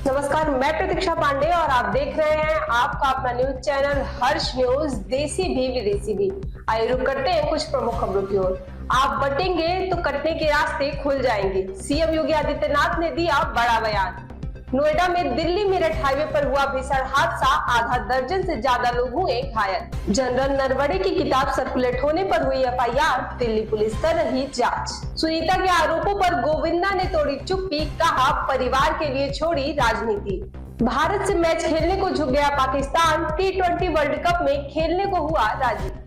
नमस्कार, मैं प्रतीक्षा पांडे और आप देख रहे हैं आपका अपना न्यूज चैनल हर्ष न्यूज, देसी भी विदेशी भी। आइए रुक करते हैं कुछ प्रमुख खबरों की ओर। आप बटेंगे तो कटने के रास्ते खुल जाएंगे, सीएम योगी आदित्यनाथ ने दिया बड़ा बयान। नोएडा में दिल्ली मेरठ हाईवे पर हुआ भीषण हादसा, आधा दर्जन से ज्यादा लोग हुए घायल। जनरल नरवणे की किताब सर्कुलेट होने पर हुई एफआईआर, दिल्ली पुलिस कर रही जांच। सुनीता के आरोपों पर गोविंदा ने तोड़ी चुप्पी, कहा परिवार के लिए छोड़ी राजनीति। भारत से मैच खेलने को झुक गया पाकिस्तान, T20 वर्ल्ड कप में खेलने को हुआ राजी।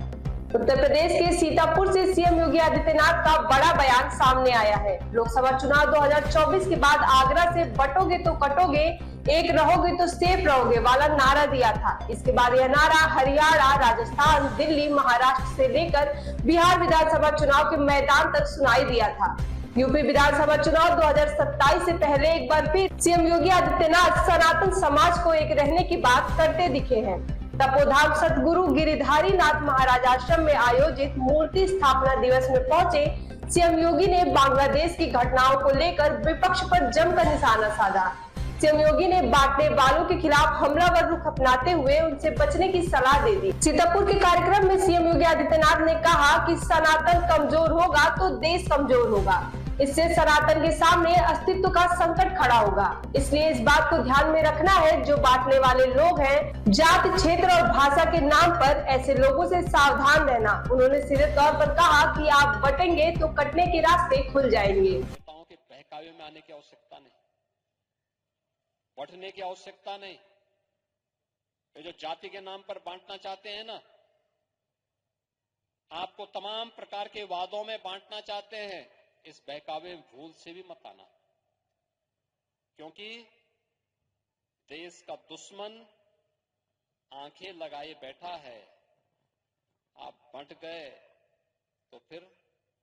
उत्तर प्रदेश के सीतापुर से सीएम योगी आदित्यनाथ का बड़ा बयान सामने आया है। लोकसभा चुनाव 2024 के बाद आगरा से बटोगे तो कटोगे, एक रहोगे तो सेफ रहोगे वाला नारा दिया था। इसके बाद यह नारा हरियाणा, राजस्थान, दिल्ली, महाराष्ट्र से लेकर बिहार विधानसभा चुनाव के मैदान तक सुनाई दिया था। यूपी विधानसभा चुनाव 2027 से पहले एक बार फिर सीएम योगी आदित्यनाथ सनातन समाज को एक रहने की बात करते दिखे हैं। तपोधाम सतगुरु गिरिधारी नाथ महाराज आश्रम में आयोजित मूर्ति स्थापना दिवस में पहुंचे सीएम योगी ने बांग्लादेश की घटनाओं को लेकर विपक्ष पर जमकर निशाना साधा। सीएम योगी ने बांटने वालों के खिलाफ हमलावर रुख अपनाते हुए उनसे बचने की सलाह दे दी। सीतापुर के कार्यक्रम में सीएम योगी आदित्यनाथ ने कहा कि सनातन कमजोर होगा तो देश कमजोर होगा, इससे सनातन के सामने अस्तित्व का संकट खड़ा होगा। इसलिए इस बात को ध्यान में रखना है, जो बांटने वाले लोग हैं, जात, क्षेत्र और भाषा के नाम पर, ऐसे लोगों से सावधान रहना। उन्होंने सीधे तौर पर कहा कि आप बटेंगे तो कटने के रास्ते खुल जाएंगे। नेताओं के बहकावे में आने की आवश्यकता नहीं, बटने की आवश्यकता नहीं। ये जो जाति के नाम पर बांटना चाहते हैं ना, आपको तमाम प्रकार के वादों में बांटना चाहते हैं, इस बहकावे भूल से भी मत आना, क्योंकि देश का दुश्मन आंखें लगाए बैठा है। आप बंट गए तो फिर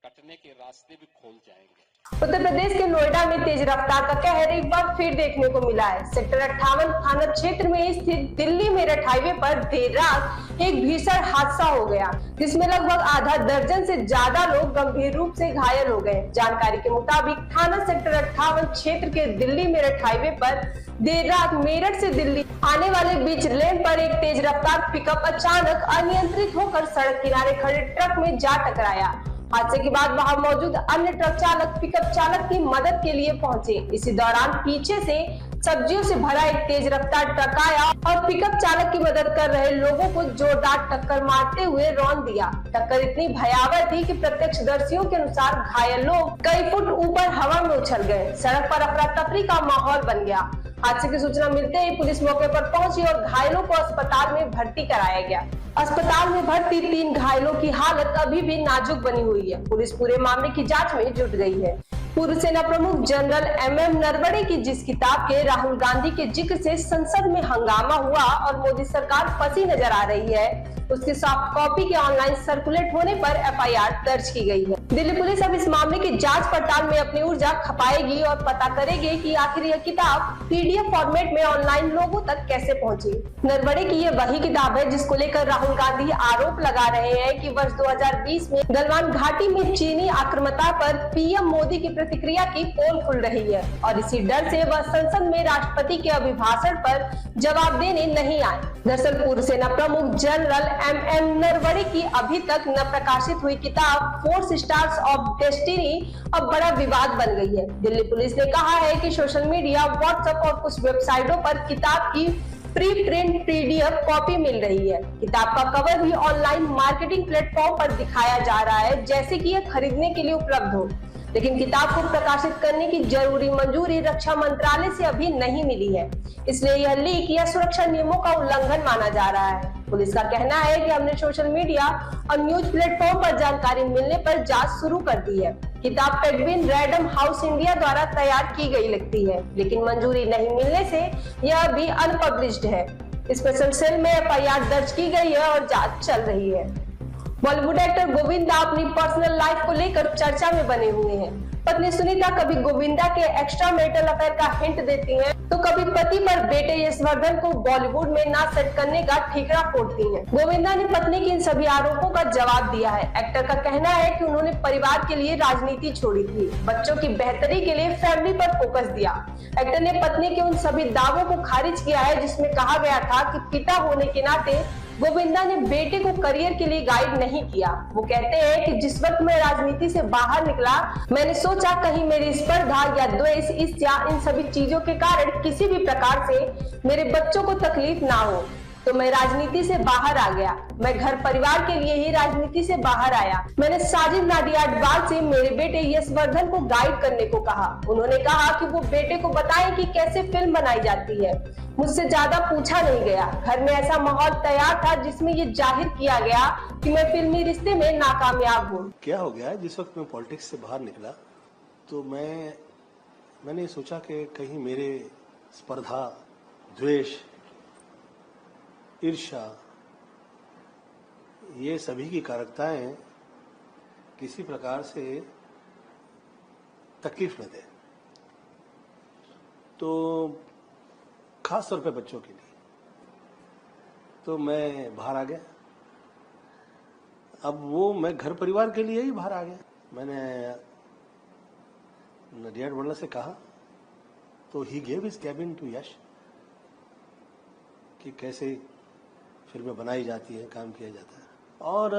कटने के रास्ते भी खोल जाएंगे। उत्तर प्रदेश के नोएडा में तेज रफ्तार का कहर एक बार फिर देखने को मिला है। सेक्टर 58 थाना क्षेत्र में स्थित दिल्ली मेरठ हाईवे पर देर रात एक भीषण हादसा हो गया, जिसमें लगभग आधा दर्जन से ज्यादा लोग गंभीर रूप से घायल हो गए। जानकारी के मुताबिक थाना सेक्टर 58 क्षेत्र के दिल्ली मेरठ हाईवे पर देर रात मेरठ से दिल्ली आने वाले बीच लेन पर एक तेज रफ्तार पिकअप अचानक अनियंत्रित होकर सड़क किनारे खड़े ट्रक में जा टकराया। हादसे के बाद वहां मौजूद अन्य ट्रक चालक पिकअप चालक की मदद के लिए पहुंचे। इसी दौरान पीछे से सब्जियों से भरा एक तेज रफ्तार ट्रक आया और पिकअप चालक की मदद कर रहे लोगों को जोरदार टक्कर मारते हुए रौंद दिया। टक्कर इतनी भयावह थी कि प्रत्यक्षदर्शियों के अनुसार घायल लोग कई फुट ऊपर हवा में उछल गए। सड़क पर अफरा तफरी का माहौल बन गया। हादसे की सूचना मिलते ही पुलिस मौके पर पहुंची और घायलों को अस्पताल में भर्ती कराया गया। अस्पताल में भर्ती 3 घायलों की हालत अभी भी नाजुक बनी हुई है। पुलिस पूरे मामले की जांच में जुट गई है। पूर्व सेना प्रमुख जनरल MM नरवणे की जिस किताब के राहुल गांधी के जिक्र से संसद में हंगामा हुआ और मोदी सरकार फंसी नजर आ रही है, उसकी सॉफ्ट कॉपी के ऑनलाइन सर्कुलेट होने पर एफआईआर दर्ज की गई है। दिल्ली पुलिस अब इस मामले की जांच पड़ताल में अपनी ऊर्जा खपाएगी और पता करेगी कि आखिर यह किताब PDF फॉर्मेट में ऑनलाइन लोगों तक कैसे पहुंची। नरवणे की ये वही किताब है जिसको लेकर राहुल गांधी आरोप लगा रहे हैं कि वर्ष 2020 में गलवान घाटी में चीनी आक्रामकता पर PM मोदी की प्रतिक्रिया की पोल खुल रही है और इसी डर से वह संसद में राष्ट्रपति के अभिभाषण पर जवाब देने नहीं आए। दरअसल पूर्व सेना प्रमुख जनरल MM नरवणे की अभी तक न प्रकाशित हुई किताब 4 स्टार्स ऑफ डेस्टिनी अब बड़ा विवाद बन गई है। दिल्ली पुलिस ने कहा है कि सोशल मीडिया, व्हाट्सएप और कुछ वेबसाइटों पर किताब की प्री प्रिंट PDF कॉपी मिल रही है। किताब का कवर भी ऑनलाइन मार्केटिंग प्लेटफॉर्म पर दिखाया जा रहा है जैसे कि यह खरीदने के लिए उपलब्ध हो, लेकिन किताब को प्रकाशित करने की जरूरी मंजूरी रक्षा मंत्रालय से अभी नहीं मिली है। इसलिए यह लीक या सुरक्षा नियमों का उल्लंघन माना जा रहा है। पुलिस का कहना है कि हमने सोशल मीडिया और न्यूज प्लेटफॉर्म पर जानकारी मिलने पर जांच शुरू कर दी है। किताब पेंगुइन रैंडम हाउस इंडिया द्वारा तैयार की गई लगती है, लेकिन मंजूरी नहीं मिलने से यह अभी अनपब्लिश्ड है। स्पेशल सेल में एफआईआर दर्ज की गई है और जांच चल रही है। बॉलीवुड एक्टर गोविंदा अपनी पर्सनल लाइफ को लेकर चर्चा में बने हुए हैं। पत्नी सुनीता कभी गोविंदा के एक्स्ट्रा मैरिटल अफेयर का हिंट देती हैं, तो कभी पति पर बेटे यशवर्धन को बॉलीवुड में ना सेट करने का ठिकरा फोड़ती हैं। गोविंदा ने पत्नी के इन सभी आरोपों का जवाब दिया है। एक्टर का कहना है कि उन्होंने परिवार के लिए राजनीति छोड़ी थी, बच्चों की बेहतरी के लिए फैमिली पर फोकस दिया। एक्टर ने पत्नी के उन सभी दावों को खारिज किया है जिसमें कहा गया था कि पिता होने के नाते गोविंदा ने बेटे को करियर के लिए गाइड नहीं किया। वो कहते हैं कि जिस वक्त मैं राजनीति से बाहर निकला, मैंने सोचा कहीं मेरी स्पर्धा या द्वेष, ईर्ष्या, इन सभी चीजों के कारण किसी भी प्रकार से मेरे बच्चों को तकलीफ ना हो, तो मैं राजनीति से बाहर आ गया। मैं घर परिवार के लिए ही राजनीति से बाहर आया। मैंने साजिद नाडियाडवाल से मेरे बेटे यशवर्धन को गाइड करने को कहा। उन्होंने कहा कि वो बेटे को बताएं कि कैसे फिल्म बनाई जाती है। मुझसे ज्यादा पूछा नहीं गया। घर में ऐसा माहौल तैयार था जिसमें ये जाहिर किया गया कि मैं फिल्मी रिश्ते में नाकामयाब हूँ। क्या हो गया, जिस वक्त मैं पॉलिटिक्स से बाहर निकला तो मैंने सोचा कि कहीं मेरे स्पर्धा, द्वेष, ईर्ष्या, ये सभी की कारकताएं किसी प्रकार से तकलीफ न दे, तो खास तौर पे बच्चों के लिए तो मैं बाहर आ गया। अब वो मैं घर परिवार के लिए ही बाहर आ गया। मैंने नाडियाडवाला से कहा तो he gave his cabin to Yash कि कैसे फिल्में बनाई जाती हैं, काम किया जाता है, और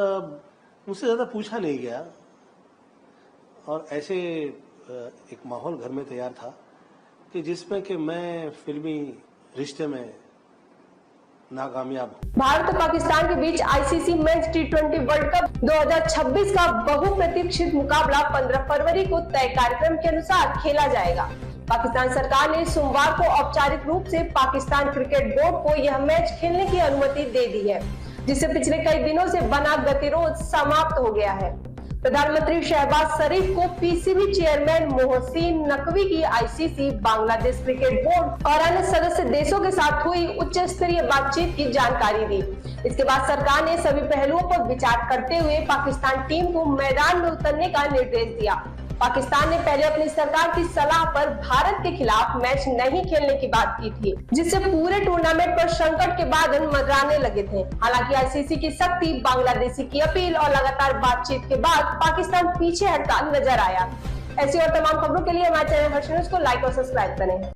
मुझसे ज़्यादा पूछा नहीं गया। और ऐसे एक माहौल घर में तैयार था कि जिसमें कि मैं फिल्मी रिश्ते में नाकामयाब हूँ। भारत और पाकिस्तान के बीच आईसीसी मेंस टी20 वर्ल्ड कप 2026 का बहुप्रतीक्षित मुकाबला 15 फरवरी को तय कार्यक्रम के अनुसार खेला जाएगा। पाकिस्तान सरकार ने सोमवार को औपचारिक रूप से पाकिस्तान क्रिकेट बोर्ड को यह मैच खेलने की अनुमति दे दी है, जिससे पिछले कई दिनों से बना गतिरोध समाप्त हो गया है। प्रधानमंत्री शहबाज शरीफ को पीसीबी चेयरमैन मोहसिन नकवी की आईसीसी, बांग्लादेश क्रिकेट बोर्ड और अन्य सदस्य देशों के साथ हुई उच्च स्तरीय बातचीत की जानकारी दी। इसके बाद सरकार ने सभी पहलुओं पर विचार करते हुए पाकिस्तान टीम को मैदान में उतरने का निर्देश दिया। पाकिस्तान ने पहले अपनी सरकार की सलाह पर भारत के खिलाफ मैच नहीं खेलने की बात की थी, जिससे पूरे टूर्नामेंट पर संकट के बादल मंडराने लगे थे। हालांकि आईसीसी की सख्ती, बांग्लादेशी की अपील और लगातार बातचीत के बाद पाकिस्तान पीछे हटता नजर आया। ऐसी और तमाम खबरों के लिए हमारे चैनल हर्ष न्यूज को लाइक और सब्सक्राइब करें।